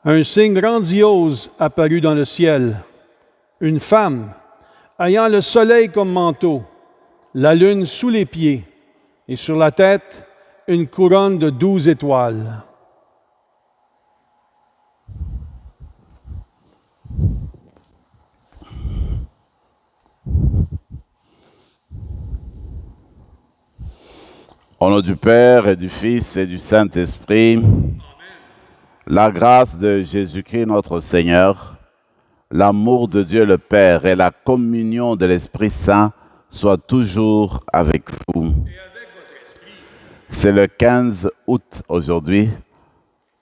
Un signe grandiose apparut dans le ciel. Une femme, ayant le soleil comme manteau, la lune sous les pieds, et sur la tête, une couronne de 12 étoiles. Au nom du Père et du Fils et du Saint-Esprit, la grâce de Jésus-Christ notre Seigneur, l'amour de Dieu le Père et la communion de l'Esprit Saint soient toujours avec vous. C'est le 15 août aujourd'hui.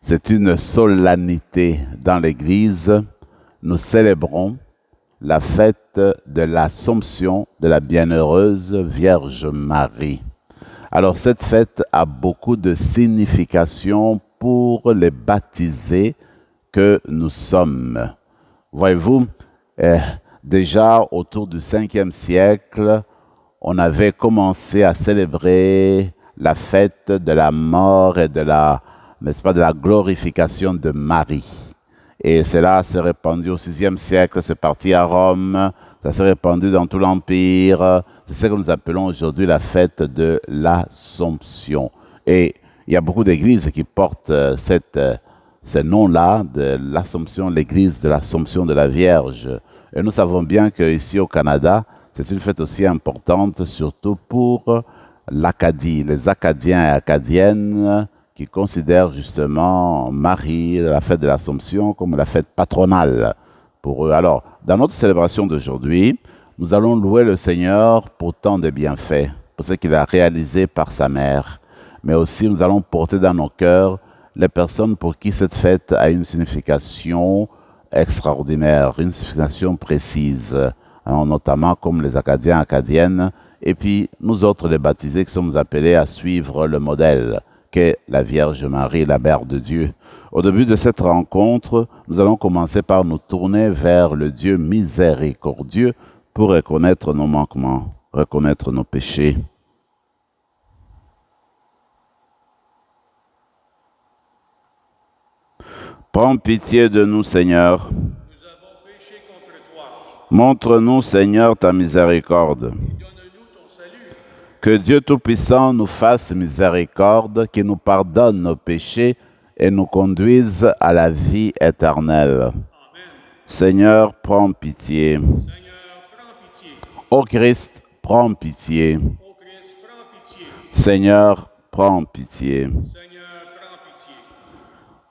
C'est une solennité dans l'Église. Nous célébrons la fête de l'Assomption de la Bienheureuse Vierge Marie. Alors cette fête a beaucoup de signification pour les baptisés que nous sommes. Voyez-vous, déjà autour du 5e siècle, on avait commencé à célébrer la fête de la mort et de la, n'est-ce pas, de la glorification de Marie. Et cela s'est répandu au 6e siècle, c'est parti à Rome, ça s'est répandu dans tout l'Empire. C'est ce que nous appelons aujourd'hui la fête de l'Assomption. Et il y a beaucoup d'églises qui portent ce nom-là, de l'Assomption, l'église de l'Assomption de la Vierge. Et nous savons bien qu'ici au Canada, c'est une fête aussi importante, surtout pour l'Acadie, les Acadiens et Acadiennes qui considèrent justement Marie, la fête de l'Assomption, comme la fête patronale pour eux. Alors, dans notre célébration d'aujourd'hui, nous allons louer le Seigneur pour tant de bienfaits, pour ce qu'il a réalisé par sa mère, mais aussi nous allons porter dans nos cœurs les personnes pour qui cette fête a une signification extraordinaire, une signification précise, notamment comme les Acadiens, Acadiennes, et puis nous autres les baptisés qui sommes appelés à suivre le modèle qu'est la Vierge Marie, la Mère de Dieu. Au début de cette rencontre, nous allons commencer par nous tourner vers le Dieu miséricordieux pour reconnaître nos manquements, reconnaître nos péchés. Prends pitié de nous, Seigneur. Nous avons péché contre toi. Montre-nous, Seigneur, ta miséricorde. Et donne-nous ton salut. Que Dieu Tout-Puissant nous fasse miséricorde, qu'il nous pardonne nos péchés et nous conduise à la vie éternelle. Amen. Seigneur, prends pitié. Seigneur, prends pitié. Ô Christ, prends pitié. Ô Christ, prends pitié. Seigneur, prends pitié. Seigneur, prends pitié.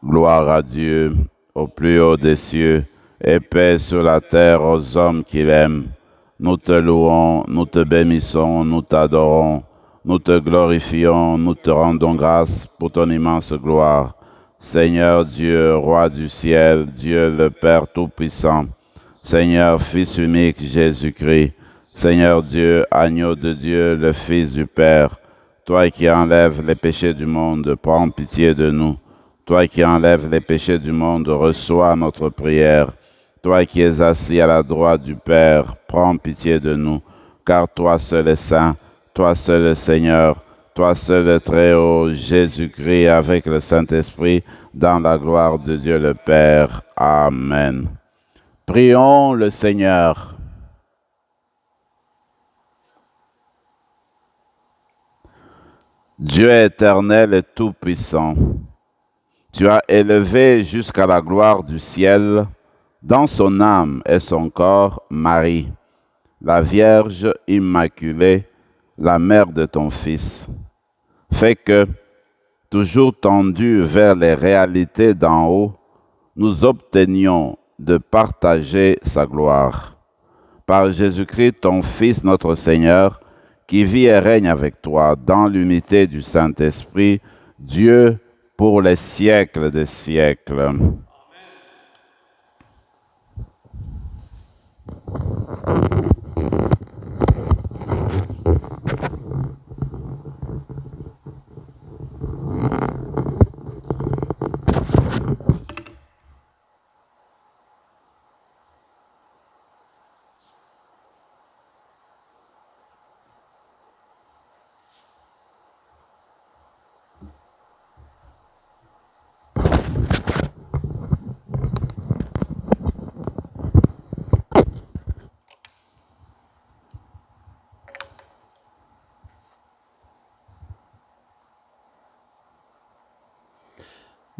Gloire à Dieu, au plus haut des cieux, et paix sur la terre aux hommes qu'il aime. Nous te louons, nous te bénissons, nous t'adorons, nous te glorifions, nous te rendons grâce pour ton immense gloire. Seigneur Dieu, Roi du ciel, Dieu le Père Tout-Puissant, Seigneur Fils unique Jésus-Christ, Seigneur Dieu, Agneau de Dieu, le Fils du Père, toi qui enlèves les péchés du monde, prends pitié de nous. Toi qui enlèves les péchés du monde, reçois notre prière. Toi qui es assis à la droite du Père, prends pitié de nous, car toi seul est saint, toi seul est Seigneur, toi seul est très haut, Jésus-Christ avec le Saint-Esprit, dans la gloire de Dieu le Père. Amen. Prions le Seigneur. Dieu éternel et tout-puissant, tu as élevé jusqu'à la gloire du ciel, dans son âme et son corps, Marie, la Vierge Immaculée, la mère de ton Fils. Fais que, toujours tendus vers les réalités d'en haut, nous obtenions de partager sa gloire. Par Jésus-Christ, ton Fils, notre Seigneur, qui vit et règne avec toi dans l'unité du Saint-Esprit, Dieu, pour les siècles des siècles.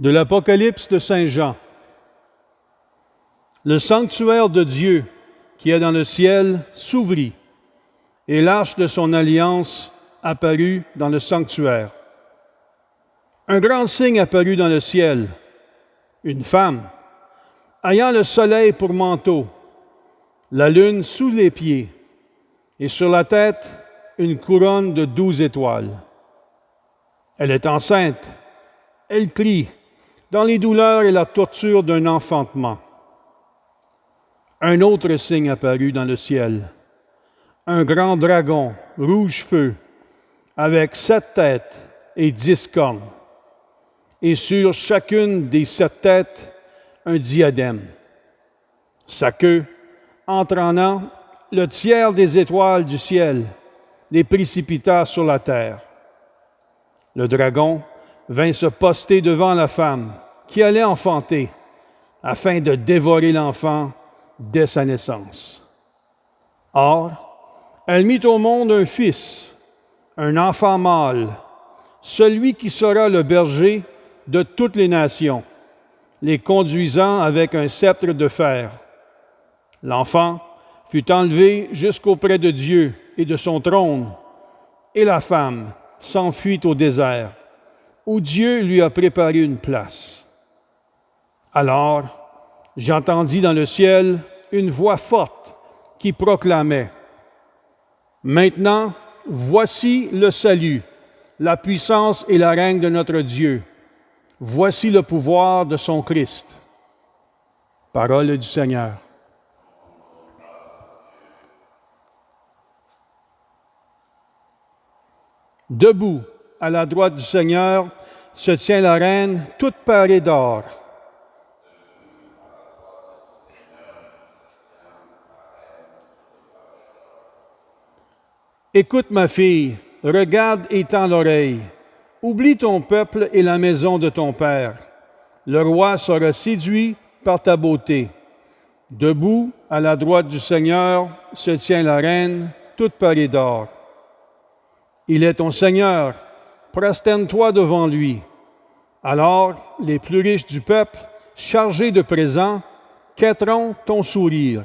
De l'Apocalypse de Saint Jean. Le sanctuaire de Dieu qui est dans le ciel s'ouvrit, et l'arche de son alliance apparut dans le sanctuaire. Un grand signe apparut dans le ciel, une femme, ayant le soleil pour manteau, la lune sous les pieds, et sur la tête une couronne de 12 étoiles. Elle est enceinte, elle crie, dans les douleurs et la torture d'un enfantement. Un autre signe apparut dans le ciel, un grand dragon, rouge feu, avec 7 têtes et 10 cornes, et sur chacune des 7 têtes, un diadème. Sa queue, entraînant le tiers des étoiles du ciel, les précipita sur la terre. Le dragon vint se poster devant la femme qui allait enfanter, afin de dévorer l'enfant dès sa naissance. Or, elle mit au monde un fils, un enfant mâle, celui qui sera le berger de toutes les nations, les conduisant avec un sceptre de fer. L'enfant fut enlevé jusqu'auprès de Dieu et de son trône, et la femme s'enfuit au désert, où Dieu lui a préparé une place. Alors, j'entendis dans le ciel une voix forte qui proclamait « Maintenant, voici le salut, la puissance et la règne de notre Dieu. Voici le pouvoir de son Christ. » Parole du Seigneur. Debout, à la droite du Seigneur, se tient la reine toute parée d'or. Écoute, ma fille, regarde et tends l'oreille. Oublie ton peuple et la maison de ton père. Le roi sera séduit par ta beauté. Debout, à la droite du Seigneur, se tient la reine, toute parée d'or. Il est ton Seigneur, prosterne-toi devant lui. Alors, les plus riches du peuple, chargés de présents, quêteront ton sourire.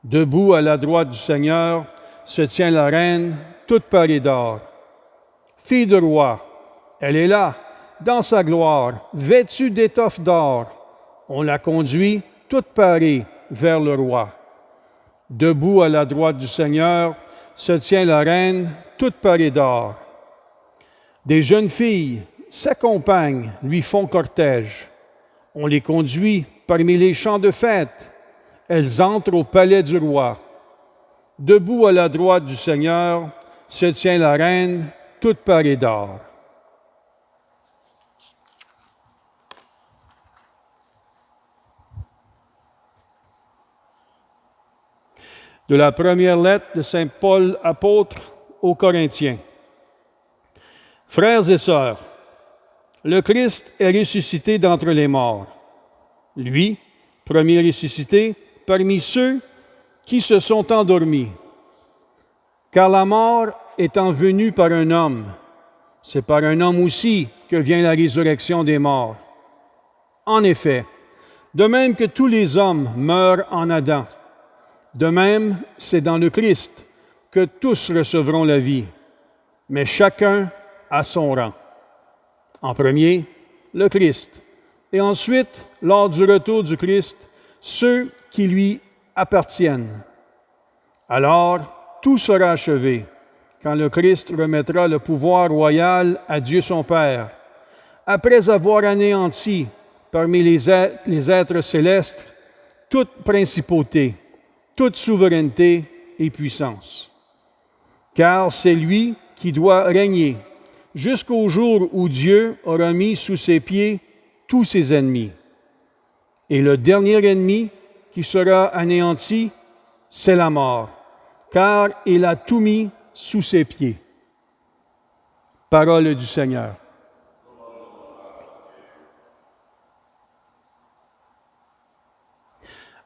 Debout, à la droite du Seigneur, se tient la reine, toute parée d'or. Fille de roi, elle est là, dans sa gloire, vêtue d'étoffe d'or. On la conduit, toute parée, vers le roi. Debout à la droite du Seigneur, se tient la reine, toute parée d'or. Des jeunes filles, sa compagne, lui font cortège. On les conduit parmi les champs de fête. Elles entrent au palais du roi. Debout à la droite du Seigneur, se tient la reine, toute parée d'or. De la première lettre de Saint Paul apôtre aux Corinthiens. Frères et sœurs, le Christ est ressuscité d'entre les morts. Lui, premier ressuscité, parmi ceux qui se sont endormis. Car la mort étant venue par un homme, c'est par un homme aussi que vient la résurrection des morts. En effet, de même que tous les hommes meurent en Adam, de même c'est dans le Christ que tous recevront la vie, mais chacun à son rang. En premier, le Christ, et ensuite, lors du retour du Christ, ceux qui lui appartiennent. Alors, tout sera achevé, quand le Christ remettra le pouvoir royal à Dieu son Père, après avoir anéanti parmi les êtres célestes toute principauté, toute souveraineté et puissance. Car c'est lui qui doit régner jusqu'au jour où Dieu aura mis sous ses pieds tous ses ennemis. Et le dernier ennemi qui sera anéanti, c'est la mort, car il a tout mis sous ses pieds. Parole du Seigneur.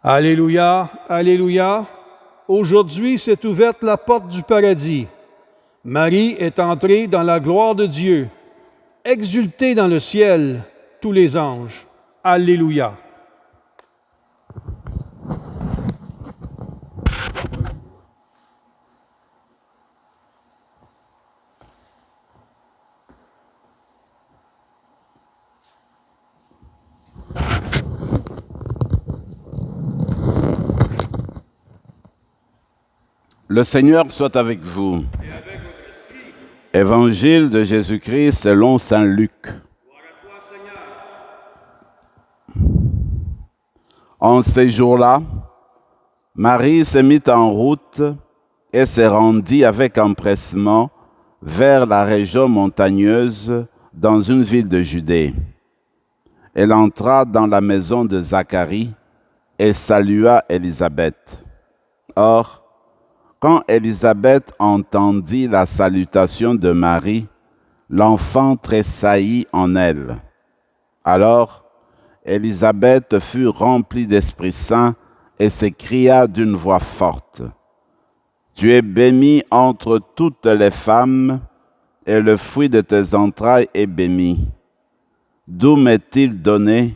Alléluia, Alléluia. Aujourd'hui s'est ouverte la porte du paradis. Marie est entrée dans la gloire de Dieu. Exultez dans le ciel, tous les anges. Alléluia. Le Seigneur soit avec vous. Évangile de Jésus-Christ selon saint Luc. En ces jours-là, Marie se mit en route et se rendit avec empressement vers la région montagneuse dans une ville de Judée. Elle entra dans la maison de Zacharie et salua Élisabeth. Or, quand Élisabeth entendit la salutation de Marie, l'enfant tressaillit en elle. Alors, Élisabeth fut remplie d'Esprit Saint et s'écria d'une voix forte, « Tu es bénie entre toutes les femmes, et le fruit de tes entrailles est béni. D'où m'est-il donné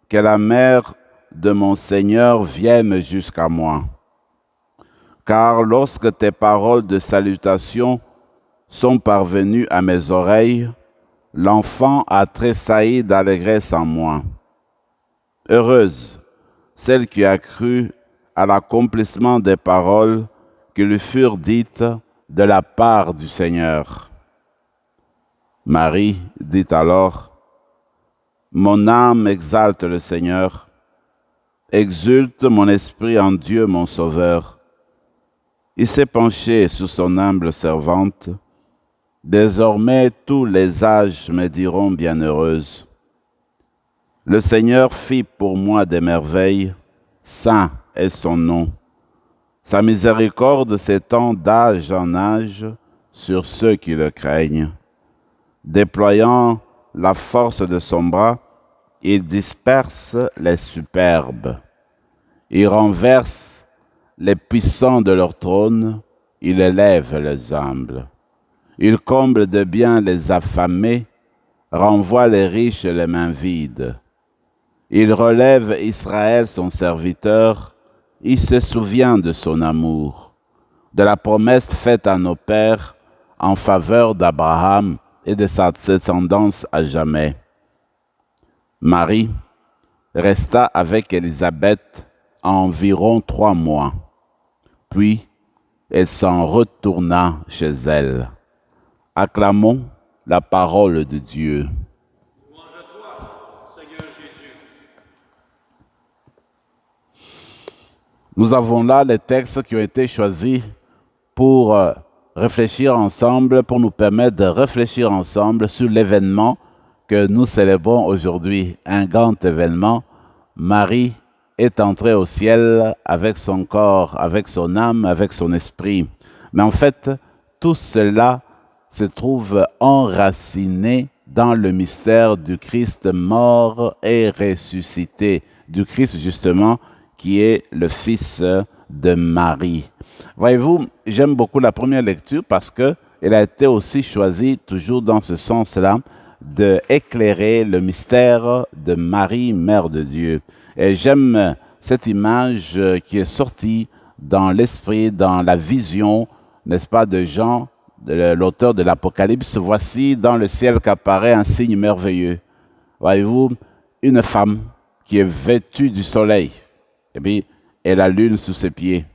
que la mère de mon Seigneur vienne jusqu'à moi? Car lorsque tes paroles de salutation sont parvenues à mes oreilles, l'enfant a tressailli d'allégresse en moi. Heureuse celle qui a cru à l'accomplissement des paroles qui lui furent dites de la part du Seigneur. » Marie dit alors, « Mon âme exalte le Seigneur, exulte mon esprit en Dieu mon Sauveur. Il s'est penché sur son humble servante. Désormais, tous les âges me diront bienheureuse. Le Seigneur fit pour moi des merveilles, saint est son nom. Sa miséricorde s'étend d'âge en âge sur ceux qui le craignent. Déployant la force de son bras, il disperse les superbes. Il renverse les puissants de leur trône, il élève les humbles. Il comble de bien les affamés, renvoie les riches les mains vides. Il relève Israël son serviteur, il se souvient de son amour, de la promesse faite à nos pères en faveur d'Abraham et de sa descendance à jamais. Marie resta avec Élisabeth environ 3 mois. Puis, elle s'en retourna chez elle. Acclamons la parole de Dieu. Louange à toi, Seigneur Jésus. Nous avons là les textes qui ont été choisis pour réfléchir ensemble, pour nous permettre de réfléchir ensemble sur l'événement que nous célébrons aujourd'hui. Un grand événement. Marie est entrée au ciel avec son corps, avec son âme, avec son esprit. Mais en fait, tout cela se trouve enraciné dans le mystère du Christ mort et ressuscité, du Christ justement qui est le Fils de Marie. Voyez-vous, j'aime beaucoup la première lecture parce qu'elle a été aussi choisie, toujours dans ce sens-là, d'éclairer le mystère de Marie, Mère de Dieu. Et j'aime cette image qui est sortie dans l'esprit, dans la vision, n'est-ce pas, de Jean, l'auteur de l'Apocalypse. Voici dans le ciel qu'apparaît un signe merveilleux. Voyez-vous, une femme qui est vêtue du soleil, et puis et la lune sous ses pieds.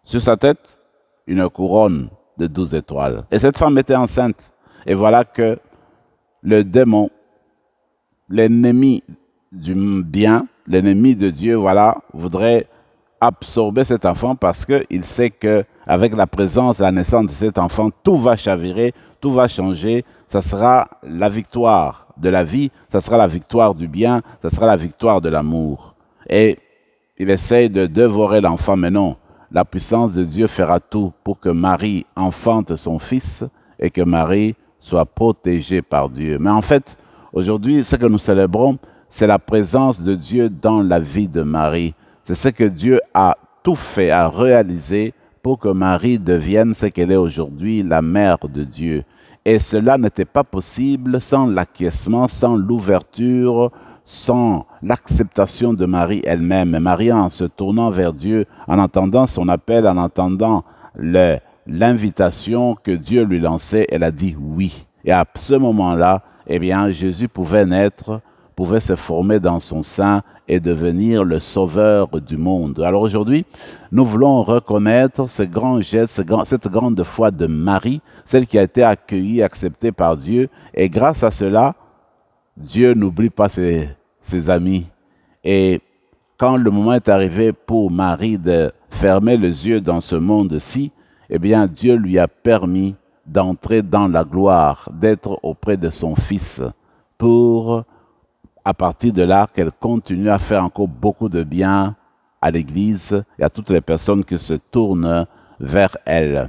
Sur sa tête, une couronne de 12 étoiles. Et cette femme était enceinte. Et voilà que le démon, l'ennemi du bien, l'ennemi de Dieu, voilà, voudrait absorber cet enfant parce qu'il sait qu'avec la présence, la naissance de cet enfant, tout va chavirer, tout va changer. Ça sera la victoire de la vie, ça sera la victoire du bien, ça sera la victoire de l'amour. Et il essaye de dévorer l'enfant, mais non. La puissance de Dieu fera tout pour que Marie enfante son fils et que Marie soit protégée par Dieu. Mais en fait, aujourd'hui, ce que nous célébrons, c'est la présence de Dieu dans la vie de Marie. C'est ce que Dieu a tout fait, a réalisé pour que Marie devienne ce qu'elle est aujourd'hui, la mère de Dieu. Et cela n'était pas possible sans l'acquiescement, sans l'ouverture, sans l'acceptation de Marie elle-même. Marie, en se tournant vers Dieu, en entendant son appel, en entendant l'invitation que Dieu lui lançait, elle a dit oui. Et à ce moment-là, eh bien, Jésus pouvait naître, pouvait se former dans son sein et devenir le sauveur du monde. Alors aujourd'hui, nous voulons reconnaître ce grand geste, cette grande foi de Marie, celle qui a été accueillie, acceptée par Dieu. Et grâce à cela, Dieu n'oublie pas ses amis. Et quand le moment est arrivé pour Marie de fermer les yeux dans ce monde-ci, eh bien, Dieu lui a permis d'entrer dans la gloire, d'être auprès de son Fils pour, à partir de là, qu'elle continue à faire encore beaucoup de bien à l'Église et à toutes les personnes qui se tournent vers elle.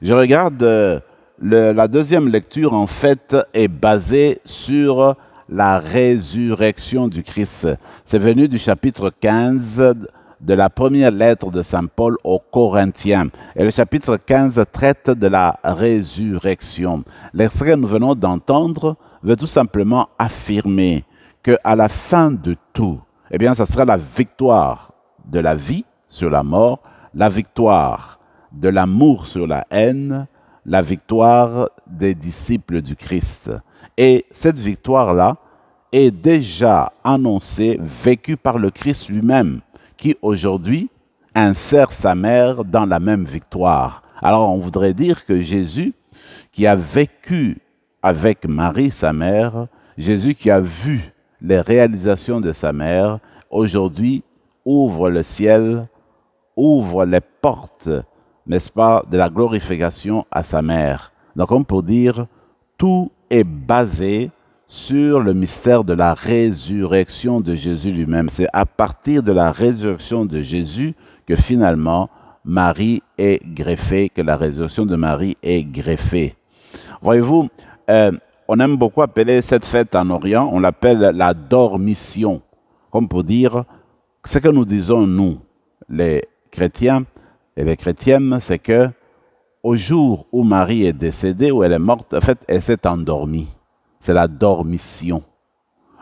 Je regarde, la deuxième lecture, en fait, est basée sur la résurrection du Christ. C'est venu du chapitre 15 de la première lettre de Saint Paul aux Corinthiens. Et le chapitre 15 traite de la résurrection. L'extrait que nous venons d'entendre veut tout simplement affirmer qu'à la fin de tout, eh bien, ça sera la victoire de la vie sur la mort, la victoire de l'amour sur la haine, la victoire des disciples du Christ. Et cette victoire-là est déjà annoncée, vécue par le Christ lui-même, qui aujourd'hui insère sa mère dans la même victoire. Alors on voudrait dire que Jésus, qui a vécu avec Marie, sa mère, Jésus qui a vu les réalisations de sa mère, aujourd'hui ouvre le ciel, ouvre les portes, n'est-ce pas, de la glorification à sa mère. Donc on peut dire, tout est basé sur le mystère de la résurrection de Jésus lui-même. C'est à partir de la résurrection de Jésus que finalement Marie est greffée, que la résurrection de Marie est greffée. Voyez-vous, on aime beaucoup appeler cette fête en Orient, on l'appelle la dormition, comme pour dire, ce que nous disons nous, les chrétiens et les chrétiennes, c'est que au jour où Marie est décédée, où elle est morte, en fait, elle s'est endormie. C'est la dormition.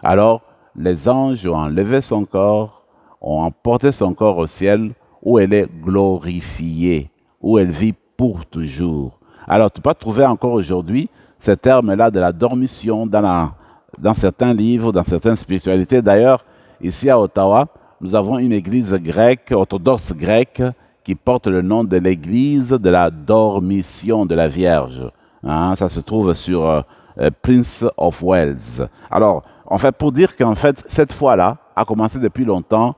Alors, les anges ont enlevé son corps, ont emporté son corps au ciel, où elle est glorifiée, où elle vit pour toujours. Alors, tu peux trouver encore aujourd'hui ce terme-là de la dormition dans certains livres, dans certaines spiritualités. D'ailleurs, ici à Ottawa, nous avons une église grecque, orthodoxe grecque, qui porte le nom de l'église de la dormition de la Vierge. Hein, ça se trouve sur Prince of Wales. Alors, en fait, pour dire qu'en fait, cette foi-là a commencé depuis longtemps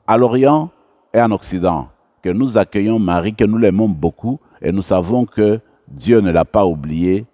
à l'Orient et en Occident, que nous accueillons Marie, que nous l'aimons beaucoup, et nous savons que Dieu ne l'a pas oubliée,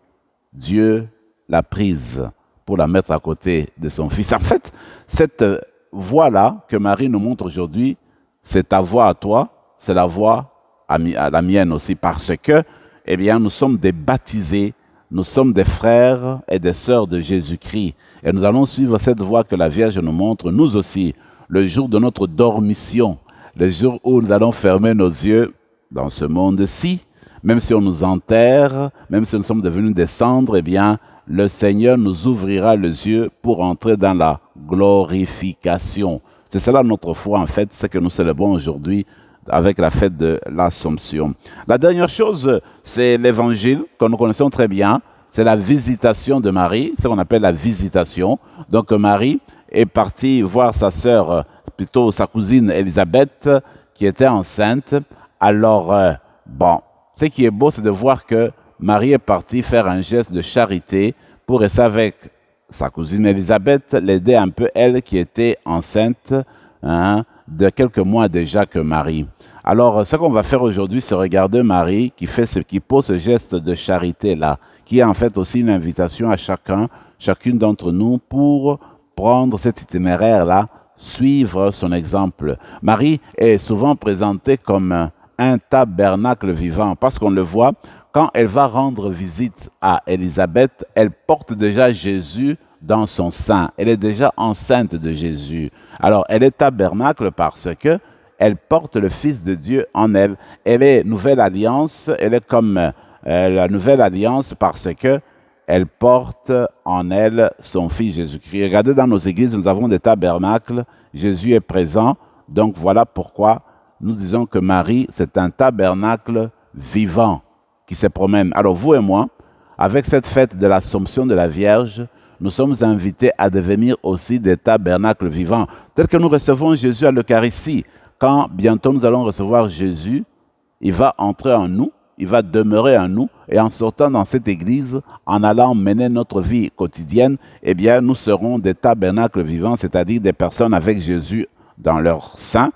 Dieu l'a prise pour la mettre à côté de son Fils. En fait, cette voie-là que Marie nous montre aujourd'hui, c'est ta voie à toi, c'est la voie à la mienne aussi, parce que, eh bien, nous sommes des baptisés, nous sommes des frères et des sœurs de Jésus-Christ. Et nous allons suivre cette voie que la Vierge nous montre, nous aussi, le jour de notre dormition, le jour où nous allons fermer nos yeux dans ce monde-ci, même si on nous enterre, même si nous sommes devenus des cendres, eh bien, le Seigneur nous ouvrira les yeux pour entrer dans la glorification. C'est cela notre foi, en fait, ce que nous célébrons aujourd'hui avec la fête de l'Assomption. La dernière chose, c'est l'évangile que nous connaissons très bien. C'est la visitation de Marie, ce qu'on appelle la visitation. Donc Marie est partie voir sa sœur, plutôt sa cousine Élisabeth, qui était enceinte. Alors, ce qui est beau, c'est de voir que Marie est partie faire un geste de charité pour rester avec sa cousine Élisabeth, l'aider un peu, elle qui était enceinte, hein, de quelques mois déjà que Marie. Alors, ce qu'on va faire aujourd'hui, c'est regarder Marie qui pose ce geste de charité-là, qui est en fait aussi une invitation à chacune d'entre nous pour prendre cet itinéraire-là, suivre son exemple. Marie est souvent présentée comme un tabernacle vivant, parce qu'on le voit, quand elle va rendre visite à Élisabeth, elle porte déjà Jésus dans son sein. Elle est déjà enceinte de Jésus. Alors, elle est tabernacle parce que elle porte le Fils de Dieu en elle. Elle est nouvelle alliance. Elle est comme la nouvelle alliance parce que elle porte en elle son Fils Jésus-Christ. Regardez, dans nos églises, nous avons des tabernacles. Jésus est présent. Donc voilà pourquoi nous disons que Marie, c'est un tabernacle vivant qui se promène. Alors vous et moi, avec cette fête de l'Assomption de la Vierge, nous sommes invités à devenir aussi des tabernacles vivants, tels que nous recevons Jésus à l'Eucharistie. Quand bientôt nous allons recevoir Jésus, il va entrer en nous, il va demeurer en nous, et en sortant dans cette église, en allant mener notre vie quotidienne, eh bien, nous serons des tabernacles vivants, c'est-à-dire des personnes avec Jésus dans leur sein,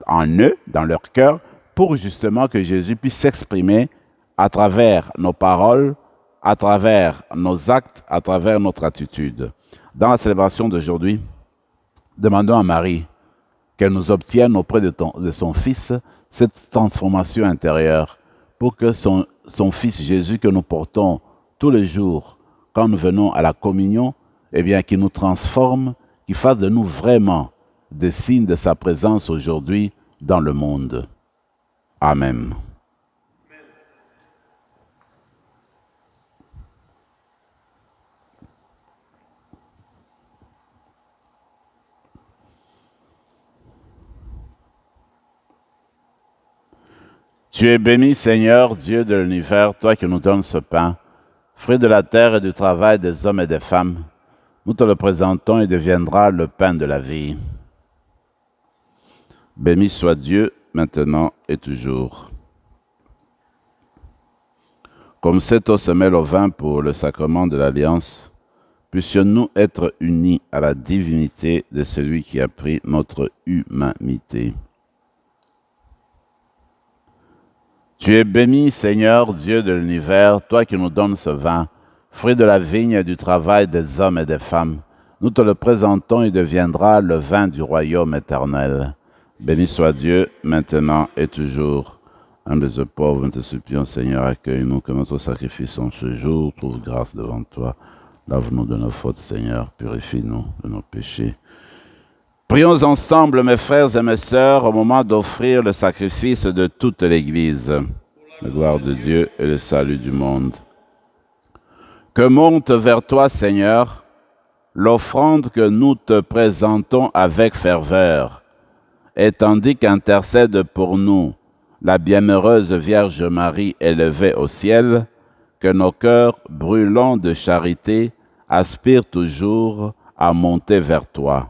en eux, dans leur cœur, pour justement que Jésus puisse s'exprimer à travers nos paroles, à travers nos actes, à travers notre attitude. Dans la célébration d'aujourd'hui, demandons à Marie qu'elle nous obtienne auprès de son Fils cette transformation intérieure pour que son Fils Jésus que nous portons tous les jours quand nous venons à la communion, eh bien, qu'il nous transforme, qu'il fasse de nous vraiment des signes de sa présence aujourd'hui dans le monde. Amen. Tu es béni, Seigneur, Dieu de l'univers, toi qui nous donnes ce pain, fruit de la terre et du travail des hommes et des femmes. Nous te le présentons et deviendra le pain de la vie. Béni soit Dieu, maintenant et toujours. Comme cette eau se mêle au vin pour le sacrement de l'Alliance, puissions-nous être unis à la divinité de celui qui a pris notre humanité. Tu es béni, Seigneur, Dieu de l'univers, toi qui nous donnes ce vin, fruit de la vigne et du travail des hommes et des femmes. Nous te le présentons et deviendra le vin du royaume éternel. Béni soit Dieu, maintenant et toujours. Humbles et pauvres, nous te supplions, Seigneur, accueille-nous, que notre sacrifice en ce jour trouve grâce devant toi. Lave-nous de nos fautes, Seigneur, purifie-nous de nos péchés. Prions ensemble, mes frères et mes sœurs, au moment d'offrir le sacrifice de toute l'Église, la gloire de Dieu et le salut du monde. Que monte vers toi, Seigneur, l'offrande que nous te présentons avec ferveur, et tandis qu'intercède pour nous la bienheureuse Vierge Marie élevée au ciel, que nos cœurs brûlants de charité aspirent toujours à monter vers toi.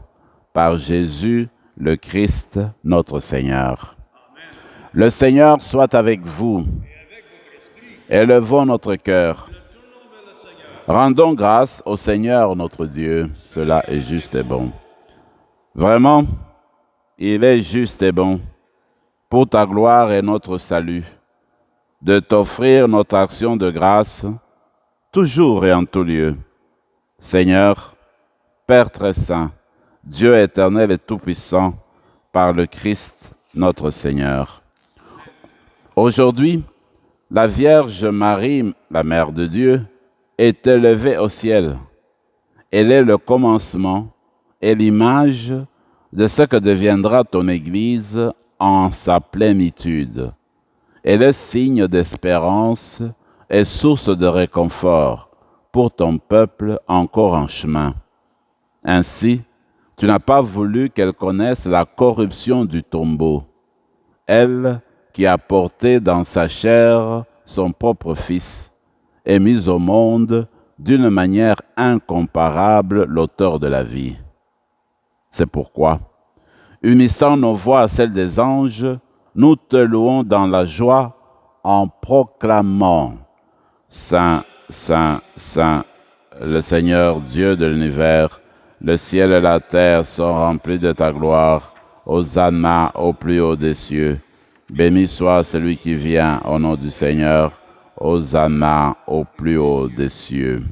Par Jésus, le Christ, notre Seigneur. Amen. Le Seigneur soit avec vous. Élevons notre cœur. Rendons grâce au Seigneur notre Dieu. Cela est juste et bon. Vraiment, il est juste et bon, pour ta gloire et notre salut, de t'offrir notre action de grâce, toujours et en tout lieu. Seigneur, Père très saint, Dieu éternel et tout-puissant, par le Christ notre Seigneur. Aujourd'hui, la Vierge Marie, la Mère de Dieu, est élevée au ciel. Elle est le commencement et l'image de ce que deviendra ton Église en sa plénitude. Elle est signe d'espérance et source de réconfort pour ton peuple encore en chemin. Ainsi, tu n'as pas voulu qu'elle connaisse la corruption du tombeau, elle qui a porté dans sa chair son propre Fils et mis au monde d'une manière incomparable l'auteur de la vie. C'est pourquoi, unissant nos voix à celles des anges, nous te louons dans la joie en proclamant « Saint, Saint, Saint, le Seigneur Dieu de l'univers, le ciel et la terre sont remplis de ta gloire. Hosanna au plus haut des cieux. Béni soit celui qui vient au nom du Seigneur. Hosanna au plus haut des cieux. »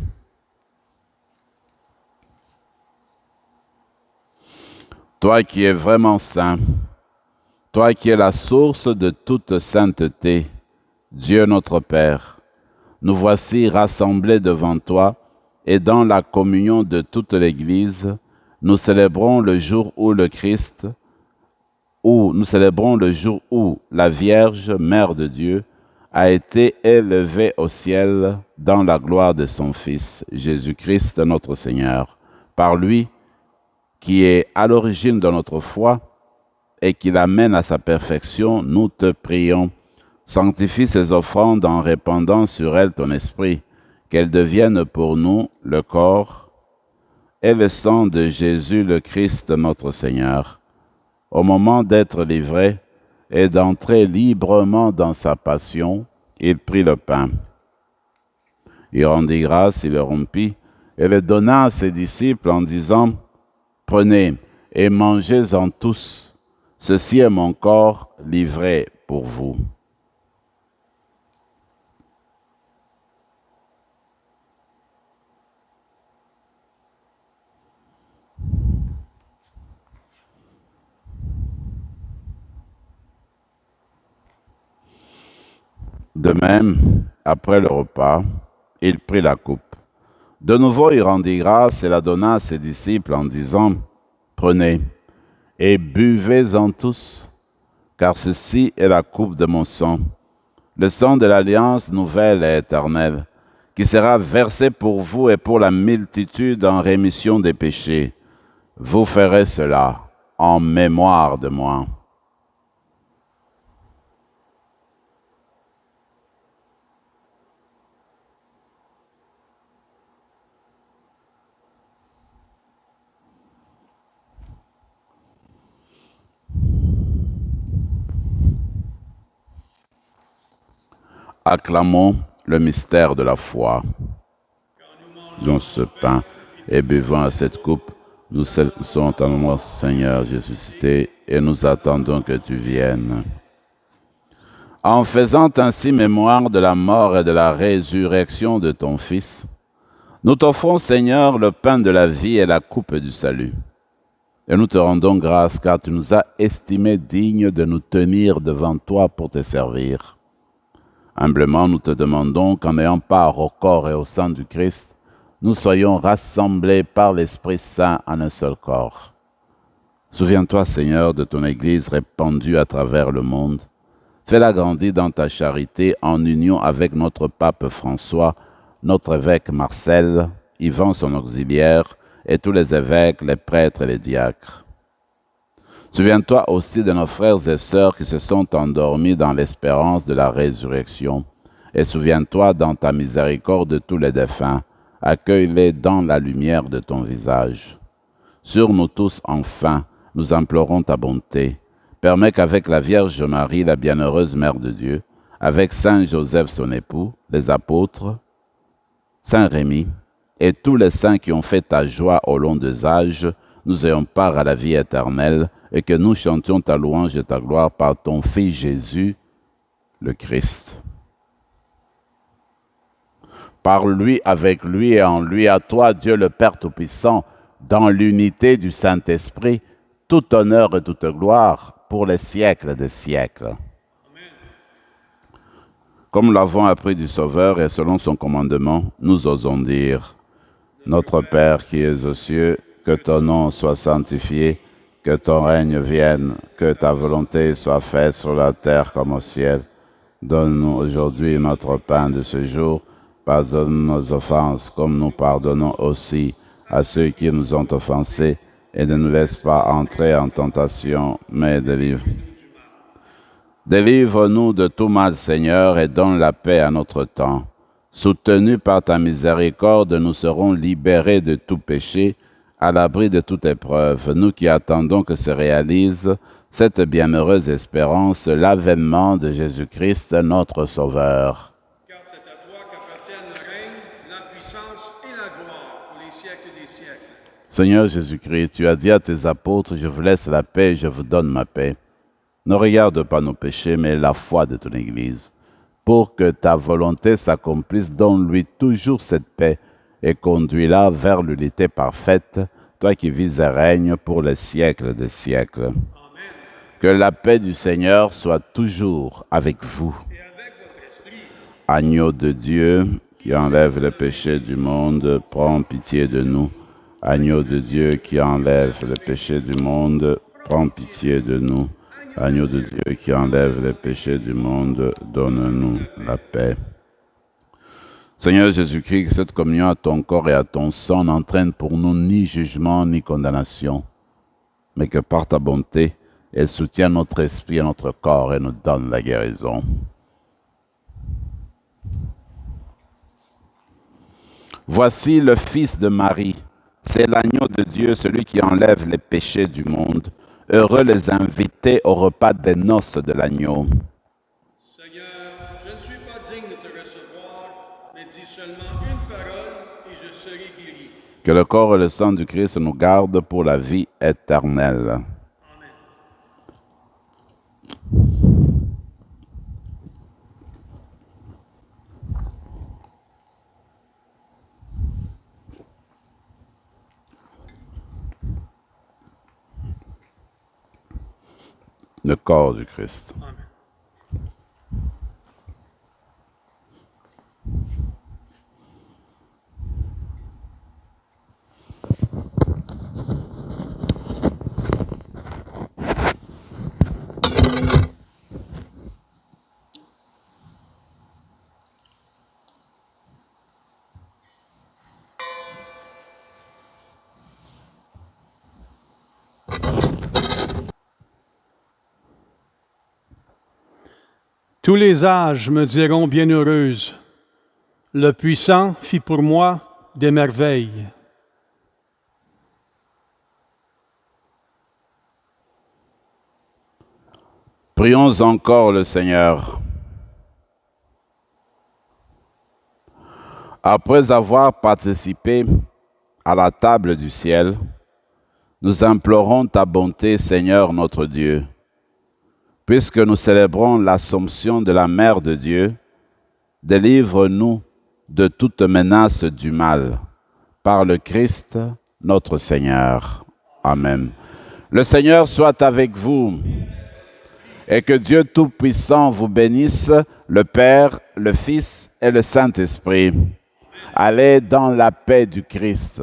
Toi qui es vraiment saint, toi qui es la source de toute sainteté, Dieu notre Père, nous voici rassemblés devant toi et dans la communion de toute l'Église, nous célébrons le jour où le Christ, nous célébrons le jour où la Vierge, Mère de Dieu, a été élevé au ciel dans la gloire de son Fils, Jésus-Christ notre Seigneur. Par lui, qui est à l'origine de notre foi et qui l'amène à sa perfection, nous te prions. Sanctifie ces offrandes en répandant sur elles ton esprit, qu'elles deviennent pour nous le corps et le sang de Jésus le Christ notre Seigneur. Au moment d'être livré et d'entrer librement dans sa passion, il prit le pain. Il rendit grâce, il le rompit et le donna à ses disciples en disant, « Prenez et mangez-en tous, ceci est mon corps livré pour vous. » De même, après le repas, il prit la coupe. De nouveau, il rendit grâce et la donna à ses disciples en disant, « Prenez et buvez-en tous, car ceci est la coupe de mon sang, le sang de l'alliance nouvelle et éternelle, qui sera versé pour vous et pour la multitude en rémission des péchés. Vous ferez cela en mémoire de moi. » Acclamons le mystère de la foi. Dans ce pain et buvons à cette coupe, nous célébrons ta mort, Seigneur ressuscité, et nous attendons que tu viennes. En faisant ainsi mémoire de la mort et de la résurrection de ton Fils, nous t'offrons, Seigneur, le pain de la vie et la coupe du salut. Et nous te rendons grâce car tu nous as estimés dignes de nous tenir devant toi pour te servir. Humblement, nous te demandons qu'en ayant part au corps et au sang du Christ, nous soyons rassemblés par l'Esprit Saint en un seul corps. Souviens-toi, Seigneur, de ton Église répandue à travers le monde. Fais-la grandir dans ta charité en union avec notre pape François, notre évêque Marcel, Yvan son auxiliaire, et tous les évêques, les prêtres et les diacres. Souviens-toi aussi de nos frères et sœurs qui se sont endormis dans l'espérance de la résurrection. Et souviens-toi dans ta miséricorde de tous les défunts. Accueille-les dans la lumière de ton visage. Sur nous tous, enfin, nous implorons ta bonté. Permets qu'avec la Vierge Marie, la bienheureuse Mère de Dieu, avec Saint Joseph son époux, les apôtres, Saint Rémy, et tous les saints qui ont fait ta joie au long des âges, nous ayons part à la vie éternelle, et que nous chantions ta louange et ta gloire par ton Fils Jésus, le Christ. Par lui, avec lui et en lui, à toi, Dieu le Père Tout-Puissant, dans l'unité du Saint-Esprit, tout honneur et toute gloire pour les siècles des siècles. Amen. Comme l'avons appris du Sauveur et selon son commandement, nous osons dire, « Notre Père qui es aux cieux, que ton nom soit sanctifié, que ton règne vienne, que ta volonté soit faite sur la terre comme au ciel. Donne-nous aujourd'hui notre pain de ce jour. Pardonne nos offenses comme nous pardonnons aussi à ceux qui nous ont offensés. Et ne nous laisse pas entrer en tentation, mais délivre-nous de tout mal, Seigneur, et donne la paix à notre temps. Soutenus par ta miséricorde, nous serons libérés de tout péché, à l'abri de toute épreuve, nous qui attendons que se réalise cette bienheureuse espérance, l'avènement de Jésus-Christ, notre Sauveur. Car c'est à toi qu'appartiennent le règne, la puissance et la gloire pour les siècles des siècles. Seigneur Jésus-Christ, tu as dit à tes apôtres, je vous laisse la paix, je vous donne ma paix. Ne regarde pas nos péchés, mais la foi de ton Église. Pour que ta volonté s'accomplisse, donne-lui toujours cette paix, et conduis-la vers l'unité parfaite, toi qui vis et règnes pour les siècles des siècles. Amen. Que la paix du Seigneur soit toujours avec vous. Et avec votre esprit. Agneau de Dieu, qui enlève le péché du monde, prends pitié de nous. Agneau de Dieu, qui enlève le péché du monde, prends pitié de nous. Agneau de Dieu qui enlève les péchés du monde, donne-nous la paix. Seigneur Jésus-Christ, que cette communion à ton corps et à ton sang n'entraîne pour nous ni jugement ni condamnation, mais que par ta bonté, elle soutient notre esprit et notre corps et nous donne la guérison. Voici le Fils de Marie, c'est l'agneau de Dieu, celui qui enlève les péchés du monde. Heureux les invités au repas des noces de l'agneau. Seigneur, je ne suis pas digne de te recevoir, mais dis seulement une parole et je serai guéri. Que le corps et le sang du Christ nous gardent pour la vie éternelle. Amen. Le corps du Christ. Amen. Tous les âges me diront bienheureuse. Le puissant fit pour moi des merveilles. Prions encore le Seigneur. Après avoir participé à la table du ciel, nous implorons ta bonté, Seigneur notre Dieu. Puisque nous célébrons l'Assomption de la Mère de Dieu, délivre-nous de toute menace du mal, par le Christ notre Seigneur. Amen. Le Seigneur soit avec vous, et que Dieu Tout-Puissant vous bénisse, le Père, le Fils et le Saint-Esprit. Allez dans la paix du Christ.